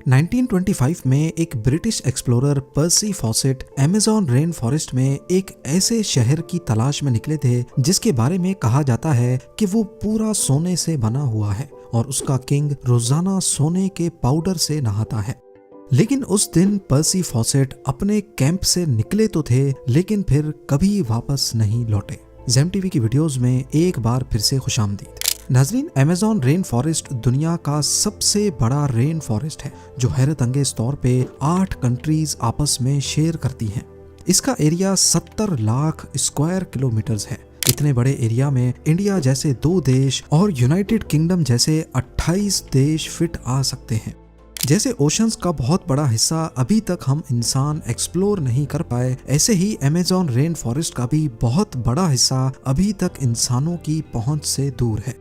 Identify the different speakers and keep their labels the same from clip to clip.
Speaker 1: 1925 में एक British explorer पर्सी faucet Amazon rain forest में एक ऐसे शहर की तलाश में निकले थे जिसके बारे में कहा जाता है कि वो पूरा सोने से बना हुआ है और उसका किंग रोजाना सोने के पाउडर से नहाता है। लेकिन उस दिन पर्सी फॉसेट अपने कैंप से निकले तो थे लेकिन फिर कभी वापस नहीं लौटे। ज़ेम टीवी की वीडियोस में एक बार फिर से खुशामदीद। नाजरीन, अमेज़न रेन फॉरेस्ट दुनिया का सबसे बड़ा रेन फॉरेस्ट है जो हैरत अंगेज तौर पे 8 कंट्रीज आपस में शेयर करती हैं। इसका एरिया 70 लाख स्क्वायर किलोमीटर्स है। इतने बड़े एरिया में इंडिया जैसे 2 देश और यूनाइटेड किंगडम जैसे 28 देश फिट आ सकते हैं। जैसे ओशंस का बहुत बड़ा हिस्सा अभी तक हम इंसान एक्सप्लोर नहीं कर पाए, ऐसे ही अमेज़न रेन फॉरेस्ट का भी बहुत बड़ा हिस्सा अभी तक इंसानों की पहुंच से दूर है।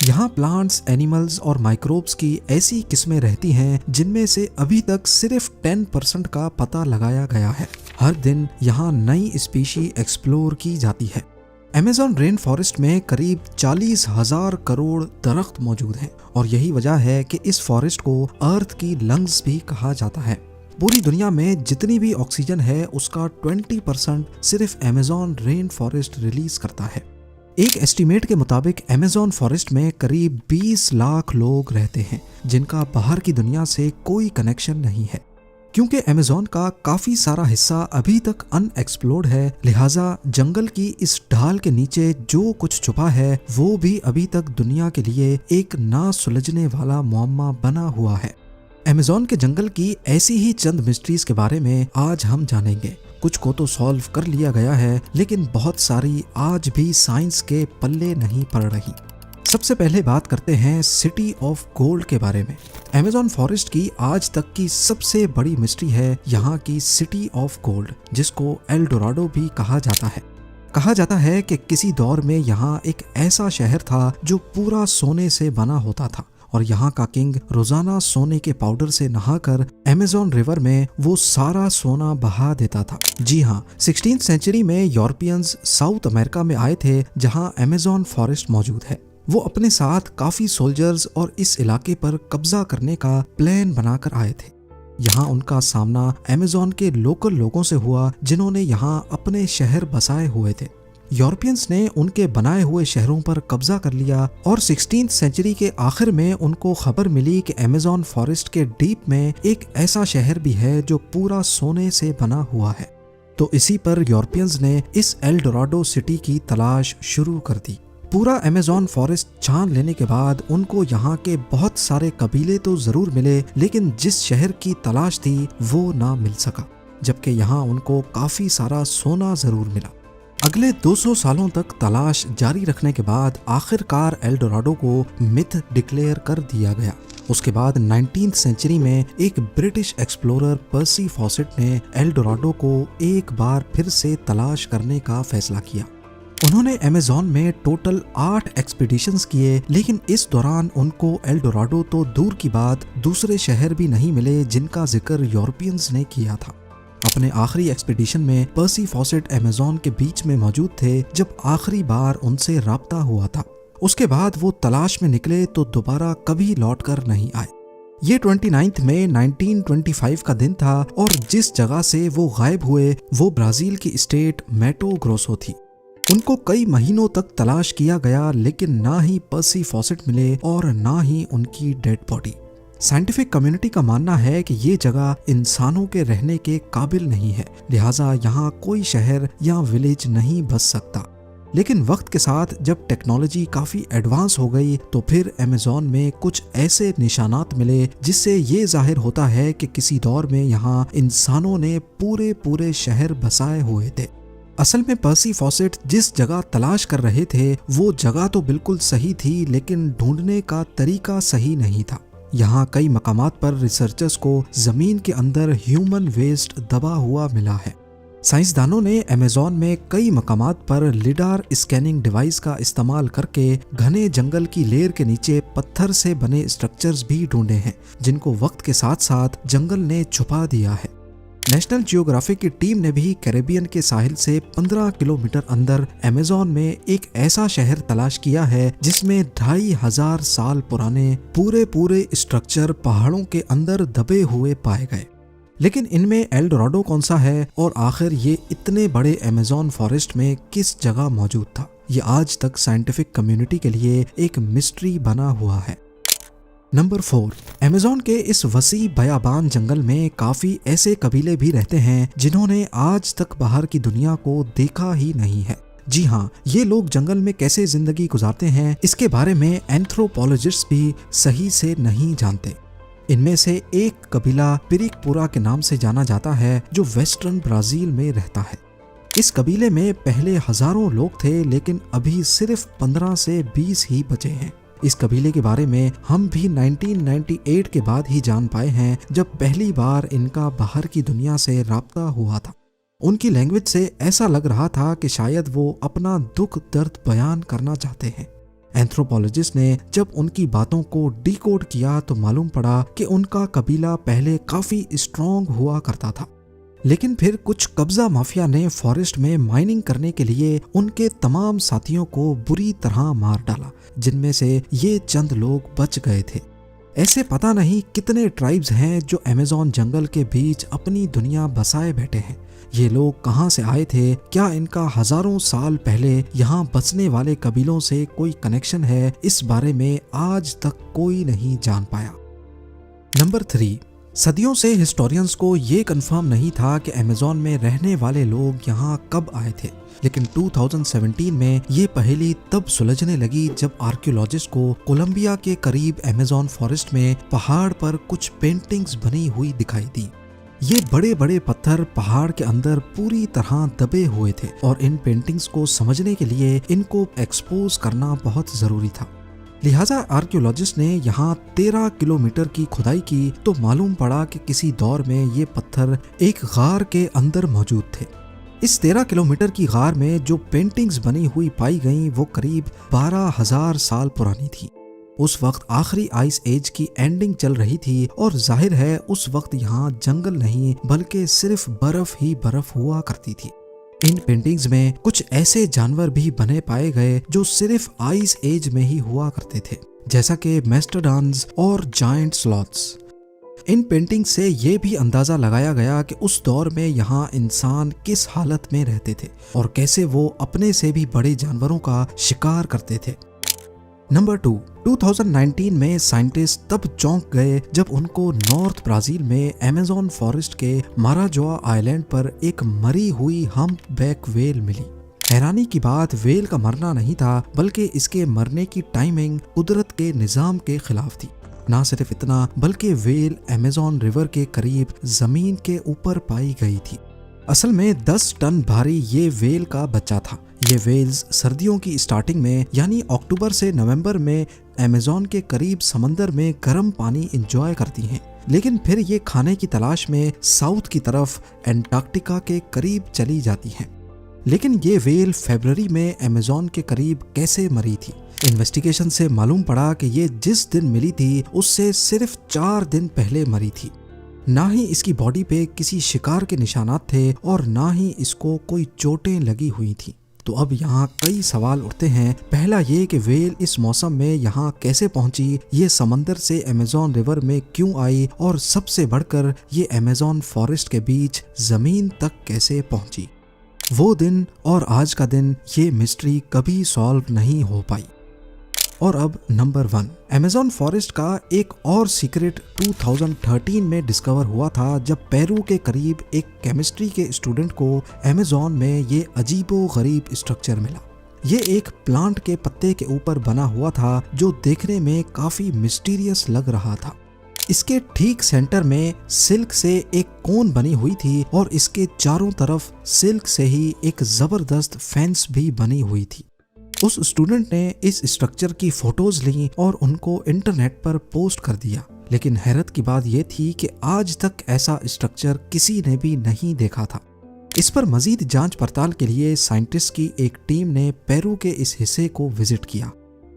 Speaker 1: यहाँ प्लांट्स, एनिमल्स और माइक्रोब्स की ऐसी किस्में रहती हैं जिनमें से अभी तक सिर्फ 10% का पता लगाया गया है। हर दिन यहाँ नई स्पीशी एक्सप्लोर की जाती है। अमेज़न रेन फॉरेस्ट में करीब 40,000 करोड़ दरख्त मौजूद हैं और यही वजह है कि इस फॉरेस्ट को अर्थ की लंग्स भी कहा जाता है। पूरी दुनिया में जितनी भी ऑक्सीजन है उसका 20% सिर्फ अमेज़न रेन फॉरेस्ट रिलीज करता है। एक एस्टीमेट के मुताबिक अमेज़न फॉरेस्ट में करीब 20 लाख लोग रहते हैं जिनका बाहर की दुनिया से कोई कनेक्शन नहीं है। क्योंकि अमेज़न का काफी सारा हिस्सा अभी तक अनएक्सप्लोर्ड है, लिहाजा जंगल की इस ढाल के नीचे जो कुछ छुपा है वो भी अभी तक दुनिया के लिए एक ना सुलझने वाला मुअम्मा बना हुआ है। अमेज़न के जंगल की ऐसी ही चंद मिस्ट्रीज के बारे में आज हम जानेंगे। कुछ को तो सॉल्व कर लिया गया है लेकिन बहुत सारी आज भी साइंस के पल्ले नहीं पड़ रही। सबसे पहले बात करते हैं सिटी ऑफ गोल्ड के बारे में। अमेज़न फॉरेस्ट की आज तक की सबसे बड़ी मिस्ट्री है यहाँ की सिटी ऑफ गोल्ड, जिसको एल डोराडो भी कहा जाता है। कहा जाता है कि किसी दौर में यहाँ एक ऐसा शहर था जो पूरा सोने से बना होता था और यहाँ का किंग रोजाना सोने के पाउडर से नहाकर अमेज़न रिवर में वो सारा सोना बहा देता था। जी हाँ, 16th सेंचुरी में यूरोपियंस साउथ अमेरिका में आए थे जहाँ अमेज़न फॉरेस्ट मौजूद है। वो अपने साथ काफी सोल्जर्स और इस इलाके पर कब्जा करने का प्लान बनाकर आए थे। यहाँ उनका सामना अमेज़न के लोकल लोगों से हुआ जिन्होंने यहाँ अपने शहर बसाए हुए थे। यूरोपियंस ने उनके बनाए हुए शहरों पर कब्जा कर लिया और 16th सेंचुरी के आखिर में उनको खबर मिली कि अमेज़न फॉरेस्ट के डीप में एक ऐसा शहर भी है जो पूरा सोने से बना हुआ है। तो इसी पर यूरोपियंस ने इस एल डोराडो सिटी की तलाश शुरू कर दी। पूरा अमेज़न फॉरेस्ट छान लेने के बाद उनको यहाँ के बहुत सारे कबीले तो जरूर मिले लेकिन जिस शहर की तलाश थी वो ना मिल सका, जबकि यहाँ उनको काफी सारा सोना जरूर मिला। अगले 200 सालों तक तलाश जारी रखने के बाद आखिरकार एल डोराडो को मिथ डिक्लेयर कर दिया गया। उसके बाद 19th सेंचुरी में एक ब्रिटिश एक्सप्लोरर पर्सी फॉसेट ने एल डोराडो को एक बार फिर से तलाश करने का फैसला किया। उन्होंने अमेज़न में टोटल 8 एक्सपीडिशंस किए लेकिन इस दौरान उनको एल डोराडो तो दूर की बात दूसरे शहर भी नहीं मिले जिनका जिक्र यूरोपियंस ने किया था। अपने आखिरी एक्सपीडिशन में पर्सी फॉसेट अमेज़न के बीच में मौजूद थे जब आखिरी बार उनसे राब्ता हुआ था। उसके बाद वो तलाश में निकले तो दोबारा कभी लौटकर नहीं आए। ये 29 मई 1925 का दिन था और जिस जगह से वो गायब हुए वो ब्राजील की स्टेट मैटो ग्रोसो थी। उनको कई महीनों तक तलाश किया गया लेकिन ना ही पर्सी फॉसेट मिले और ना ही उनकी डेड बॉडी। साइंटिफिक कम्युनिटी का मानना है कि ये जगह इंसानों के रहने के काबिल नहीं है, लिहाजा यहाँ कोई शहर या विलेज नहीं बस सकता। लेकिन वक्त के साथ जब टेक्नोलॉजी काफी एडवांस हो गई तो फिर अमेज़न में कुछ ऐसे निशानात मिले जिससे ये जाहिर होता है कि किसी दौर में यहाँ इंसानों ने पूरे शहर बसाए हुए थे। असल में पर्सी फॉसेट जिस जगह तलाश कर रहे थे वो जगह तो बिल्कुल सही थी लेकिन ढूंढने का तरीका सही नहीं था। यहाँ कई मकामात पर रिसर्चर्स को जमीन के अंदर ह्यूमन वेस्ट दबा हुआ मिला है। साइंसदानों ने अमेज़न में कई मकामात पर लिडार स्कैनिंग डिवाइस का इस्तेमाल करके घने जंगल की लेयर के नीचे पत्थर से बने स्ट्रक्चर्स भी ढूंढे हैं जिनको वक्त के साथ साथ जंगल ने छुपा दिया है। नेशनल जियोग्राफिक की टीम ने भी कैरेबियन के साहिल से 15 किलोमीटर अंदर अमेज़न में एक ऐसा शहर तलाश किया है जिसमें 2500 साल पुराने पूरे स्ट्रक्चर पहाड़ों के अंदर दबे हुए पाए गए। लेकिन इनमें एल डोराडो कौन सा है और आखिर ये इतने बड़े अमेज़न फॉरेस्ट में किस जगह मौजूद था, ये आज तक साइंटिफिक कम्युनिटी के लिए एक मिस्ट्री बना हुआ है। नंबर 4, अमेज़न के इस वसी बयाबान जंगल में काफी ऐसे कबीले भी रहते हैं जिन्होंने आज तक बाहर की दुनिया को देखा ही नहीं है। जी हाँ, ये लोग जंगल में कैसे जिंदगी गुजारते हैं इसके बारे में एंथ्रोपोलॉजिस्ट भी सही से नहीं जानते। इनमें से एक कबीला पिरिकपुरा के नाम से जाना जाता है जो वेस्टर्न ब्राजील में रहता है। इस कबीले में पहले हजारों लोग थे लेकिन अभी सिर्फ 15 से 20 ही बचे हैं। इस कबीले के बारे में हम भी 1998 के बाद ही जान पाए हैं जब पहली बार इनका बाहर की दुनिया से राब्ता हुआ था। उनकी लैंग्वेज से ऐसा लग रहा था कि शायद वो अपना दुख दर्द बयान करना चाहते हैं। एंथ्रोपोलॉजिस्ट ने जब उनकी बातों को डिकोड किया तो मालूम पड़ा कि उनका कबीला पहले काफी स्ट्रॉन्ग हुआ करता था, लेकिन फिर कुछ कब्जा माफिया ने फॉरेस्ट में माइनिंग करने के लिए उनके तमाम साथियों को बुरी तरह मार डाला, जिनमें से ये चंद लोग बच गए थे। ऐसे पता नहीं कितने ट्राइब्स हैं जो अमेज़न जंगल के बीच अपनी दुनिया बसाए बैठे हैं। ये लोग कहां से आए थे, क्या इनका हजारों साल पहले यहाँ बसने वाले कबीलों से कोई कनेक्शन है, इस बारे में आज तक कोई नहीं जान पाया। नंबर 3, सदियों से हिस्टोरियंस को ये कंफर्म नहीं था कि अमेज़न में रहने वाले लोग यहाँ कब आए थे, लेकिन 2017 में ये पहेली तब सुलझने लगी जब आर्कियोलॉजिस्ट को कोलंबिया के करीब अमेज़न फॉरेस्ट में पहाड़ पर कुछ पेंटिंग्स बनी हुई दिखाई दी। ये बड़े बड़े पत्थर पहाड़ के अंदर पूरी तरह दबे हुए थे और इन पेंटिंग्स को समझने के लिए इनको एक्सपोज करना बहुत जरूरी था। लिहाजा आर्कियोलॉजिस्ट ने यहाँ 13 किलोमीटर की खुदाई की तो मालूम पड़ा कि किसी दौर में ये पत्थर एक गार के अंदर मौजूद थे। इस 13 किलोमीटर की गार में जो पेंटिंग्स बनी हुई पाई गईं वो करीब 12,000 साल पुरानी थी। उस वक्त आखिरी आइस एज की एंडिंग चल रही थी और जाहिर है उस वक्त यहाँ जंगल नहीं बल्कि सिर्फ बर्फ ही बर्फ हुआ करती थी। इन पेंटिंग्स में कुछ ऐसे जानवर भी बने पाए गए जो सिर्फ आइस एज में ही हुआ करते थे, जैसा कि मेस्टोडॉन्स और जायंट स्लॉथ्स। इन पेंटिंग से ये भी अंदाजा लगाया गया कि उस दौर में यहाँ इंसान किस हालत में रहते थे और कैसे वो अपने से भी बड़े जानवरों का शिकार करते थे। नंबर 2, 2019 में साइंटिस्ट तब चौंक गए जब उनको नॉर्थ ब्राजील में अमेज़न फॉरेस्ट के माराजोआ आइलैंड पर एक मरी हुई हम्पबैक व्हेल मिली। हैरानी की बात व्हेल का मरना नहीं था बल्कि इसके मरने की टाइमिंग कुदरत के निजाम के खिलाफ थी। ना सिर्फ इतना बल्कि व्हेल अमेज़न रिवर के करीब जमीन के ऊपर पाई गई थी। असल में 10 टन भारी ये व्हेल का बच्चा था। ये व्हेल्स सर्दियों की स्टार्टिंग में यानी अक्टूबर से नवंबर में अमेज़न के करीब समंदर में गर्म पानी एंजॉय करती हैं, लेकिन फिर ये खाने की तलाश में साउथ की तरफ एंटार्क्टिका के करीब चली जाती हैं। लेकिन ये व्हेल फरवरी में अमेज़न के करीब कैसे मरी थी? इन्वेस्टिगेशन से मालूम पड़ा कि ये जिस दिन मिली थी उससे सिर्फ 4 दिन पहले मरी थी। ना ही इसकी बॉडी पे किसी शिकार के निशानात थे और ना ही इसको कोई चोटें लगी हुई थी। तो अब यहाँ कई सवाल उठते हैं। पहला ये कि व्हेल इस मौसम में यहाँ कैसे पहुंची, ये समंदर से अमेज़न रिवर में क्यों आई और सबसे बढ़कर ये अमेज़न फॉरेस्ट के बीच जमीन तक कैसे पहुंची। वो दिन और आज का दिन, ये मिस्ट्री कभी सॉल्व नहीं हो पाई। और अब नंबर 1, अमेज़न फॉरेस्ट का एक और सीक्रेट 2013 में डिस्कवर हुआ था जब पेरू के करीब एक केमिस्ट्री के स्टूडेंट को अमेज़न में ये अजीबो गरीब स्ट्रक्चर मिला। ये एक प्लांट के पत्ते के ऊपर बना हुआ था जो देखने में काफी मिस्टीरियस लग रहा था। इसके ठीक सेंटर में सिल्क से एक कोन बनी हुई थी और इसके चारों तरफ सिल्क से ही एक जबरदस्त फेंस भी बनी हुई थी। उस स्टूडेंट ने इस स्ट्रक्चर की फोटोज ली और उनको इंटरनेट पर पोस्ट कर दिया, लेकिन हैरत की बात यह थी कि आज तक ऐसा स्ट्रक्चर किसी ने भी नहीं देखा था। इस पर मजीद जांच पड़ताल के लिए साइंटिस्ट की एक टीम ने पेरू के इस हिस्से को विजिट किया।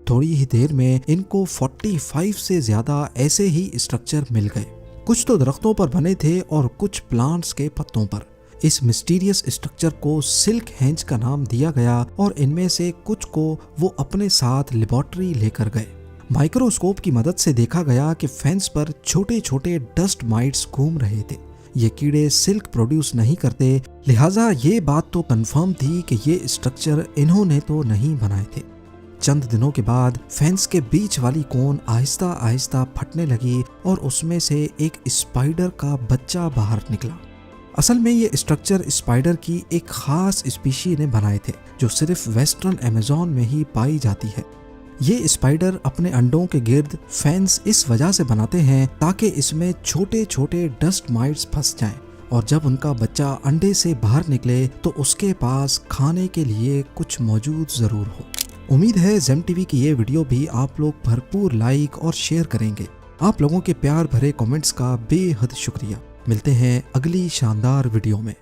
Speaker 1: थोड़ी ही देर में इनको 45 से ज्यादा ऐसे ही स्ट्रक्चर मिल गए। कुछ तो दरख्तों पर बने थे और कुछ प्लांट्स के पत्तों पर। इस मिस्टीरियस स्ट्रक्चर को सिल्क हेंज का नाम दिया गया और इनमें से कुछ को वो अपने साथ लेबोरेटरी लेकर गए। माइक्रोस्कोप की मदद से देखा गया कि फेंस पर छोटे छोटे डस्ट माइट्स घूम रहे थे। ये कीड़े सिल्क प्रोड्यूस नहीं करते, लिहाजा ये बात तो कंफर्म थी कि ये स्ट्रक्चर इन्होंने तो नहीं बनाए थे। चंद दिनों के बाद फेंस के बीच वाली कोन आहिस्ता आहिस्ता फटने लगी और उसमें से एक स्पाइडर का बच्चा बाहर निकला। असल में ये स्ट्रक्चर स्पाइडर की एक खास स्पीशी ने बनाए थे जो सिर्फ वेस्टर्न अमेज़न में ही पाई जाती है। ये स्पाइडर अपने अंडों के गिर्द फेंस इस वजह से बनाते हैं ताकि इसमें छोटे छोटे डस्ट माइट्स फंस जाएं और जब उनका बच्चा अंडे से बाहर निकले तो उसके पास खाने के लिए कुछ मौजूद जरूर हो। उम्मीद है जेम टीवी की ये वीडियो भी आप लोग भरपूर लाइक और शेयर करेंगे। आप लोगों के प्यार भरे कमेंट्स का बेहद शुक्रिया। मिलते हैं अगली शानदार वीडियो में।